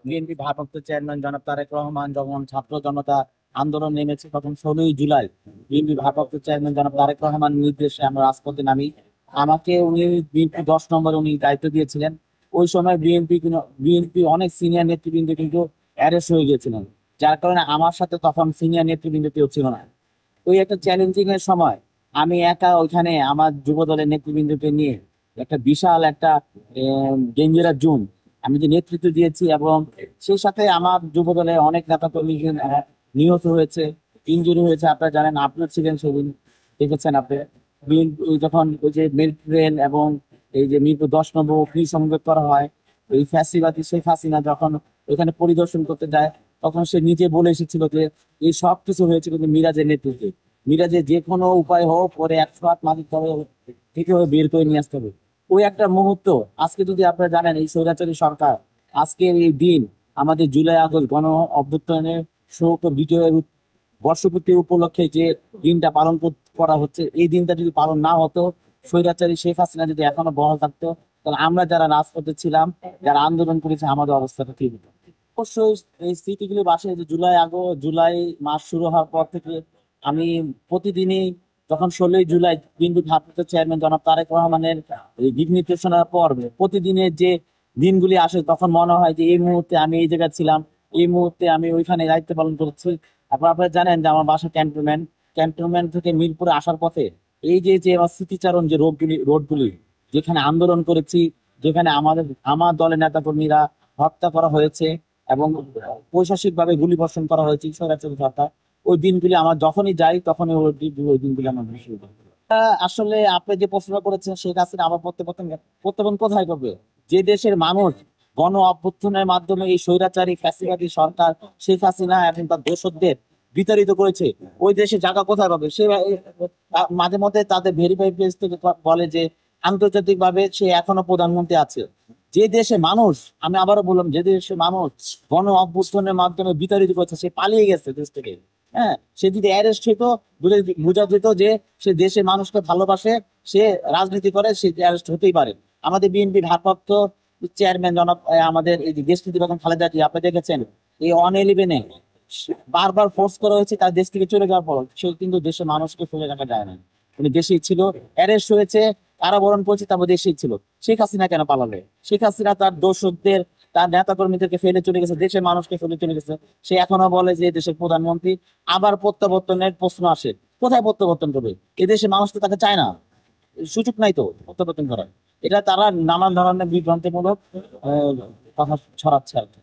BNP ভারপ্রাপ্ত chairman জনাব তারেক রহমান যখন ছাত্র জনতা আন্দোলন নেমেছে তখন 16ই জুলাই বিএনপি ভারপ্রাপ্ত চেয়ারম্যান জনাব তারেক রহমান নির্দেশে আমরা রাজপথে নামি। আমাকে উনি বিএনপি 10 নম্বর উনি দায়িত্ব দিয়েছিলেন। ওই সময় বিএনপি অনেক সিনিয়র নেতৃবৃন্দ কিন্তু অ্যারেস্ট হয়ে গিয়েছিলেন, যার কারণে আমার সাথে তখন সিনিয়র নেতৃবৃন্দ কেউ ছিল না। ওই একটা চ্যালেঞ্জিং এর সময় আমি একা ওইখানে আমার যুব দলের নেতৃবৃন্দকে নিয়ে একটা বিশাল একটা ডেঞ্জারাস জোন আমি যে নেতৃত্ব দিয়েছি, এবং সেই সাথে আমার যুব দলের অনেক নেতা কর্মী নিহত হয়েছে, ইনজুরি হয়েছে। আপনারা জানেন, আপনার ছিলেন সেদিন, দেখেছেন আপনি। যখন ওই যে মেট্রো রেল এবং এই যে মিরপুর 10 নম্বর অগ্নিসংযোগ করা হয়, এই ফ্যাসিবাদী শেখ হাসিনা যখন ওইখানে পরিদর্শন করতে যায়, তখন সে নিজে বলে এসেছিল যে এই সব কিছু হয়েছে কিন্তু মিরাজের নেতৃত্বে। মিরাজের যে কোনো উপায় হোক পরে 100 হাত মাটির তলে থেকে বের করে নিয়ে আসতে হবে। ওই একটা মুহূর্ত আজকে যদি আপনারা জানেন, এই স্বৈরাচারী সরকার আজকের এই দিন আমাদের জুলাই আগস্ট গণ অভ্যুত্থানের শোক বিজয়ের বর্ষপূর্তি উপলক্ষে যে দিনটা পালন করা হচ্ছে, এই দিনটা যদি পালন না হতো, স্বৈরাচারী শেখ হাসিনা যদি এখনো বহাল থাকতো, তাহলে আমরা যারা রাজপথে ছিলাম, যারা আন্দোলন করেছে, আমাদের অবস্থাটা কি হতো। অবশ্যই এই স্মৃতিগুলি বাসে যে জুলাই মাস শুরু হওয়ার পর থেকে আমি প্রতিদিনই, যখন 16ই জুলাই বিএনপি ভারপ্রাপ্ত চেয়ারম্যান জনাব তারেক রহমানের এই দিক নির্দেশনার পর প্রতিদিনের যে দিনগুলি আসে, তখন মনে হয় যে এই মুহূর্তে আমি এই জায়গায় ছিলাম, এই মুহূর্তে আমি ওইখানে দায়িত্ব পালন করছি। আপনারা জানেন যে আমার বাসা ক্যান্টনমেন্ট। ক্যান্টনমেন্ট থেকে মিরপুরে আসার পথে এই যে যে আমার স্মৃতিচারণ যে রোডগুলি যেখানে আন্দোলন করেছি, যেখানে আমার দলের নেতাকর্মীরা হত্যা করা হয়েছে এবং পৈশাসিক ভাবে গুলি বর্ষণ করা হয়েছে স্বৈরাচারী সরকার, ওই দিনগুলি আমার যখনই যাই তখনই ওই দিনগুলি আমার ভীষণ ভালো লাগে। আসলে আপনি যে প্রশ্ন করেছেন শেখ হাসিনা আবার প্রত্যেপতন প্রত্যেপতন কোথায় করবে? যে দেশের মানুষ গণ অভ্যুত্থানের মাধ্যমে এই স্বৈরাচারী ফ্যাসিবাদী সরকার শেখ হাসিনা এবং তার দোসরদের বিতাড়িত করেছে, ওই দেশে জায়গা কোথায় পাবে? সে মাঝে মধ্যে তাদের ভেরিফাই পেজ থেকে বলে যে আন্তর্জাতিক ভাবে সে এখনো প্রধানমন্ত্রী আছে। যে দেশে মানুষ, আমি আবারও বললাম, যে দেশে মানুষ গণ অভ্যুত্থানের মাধ্যমে বিতাড়িত করেছে, সে পালিয়ে গেছে দেশ থেকে। হ্যাঁ, সে যদি অ্যারেস্ট হইতো, বোঝা যেত যে সে দেশে মানুষকে ভালোবাসে, সে রাজনীতি করে, সে অ্যারেস্ট হতেই পারে। আমাদের বিএনপি ভারপ্রাপ্ত চেয়ারম্যান জনাব আমাদের এই যে দেশনীতি বেগম খালেদা জিয়া, আপনি দেখেছেন এই 111-এ বারবার ফোর্স করা হয়েছে তার দেশ থেকে চলে যাওয়ার পর, সে কিন্তু দেশের মানুষকে ফেলে রাখা যায় না। উনি দেশেই ছিল, অ্যারেস্ট হয়েছে, কারাবরণ করেছে, তারপর দেশেই ছিল। শেখ হাসিনা কেন পালাবে? শেখ হাসিনা তার দোসরদের, তার নেতা কর্মীদেরকে ফেলে চলে গেছে, দেশের মানুষকে ফেলে চলে গেছে। সে এখনো বলে যে দেশের প্রধানমন্ত্রী। আবার প্রত্যাবর্তনের প্রশ্ন আসে, কোথায় প্রত্যাবর্তন করবে? এদেশের মানুষ তো তাকে চায় না, সুযোগ নাই তো প্রত্যাবর্তন করার। এটা তারা নানান ধরনের বিভ্রান্তিমূলক কথা ছড়াচ্ছে আর কি।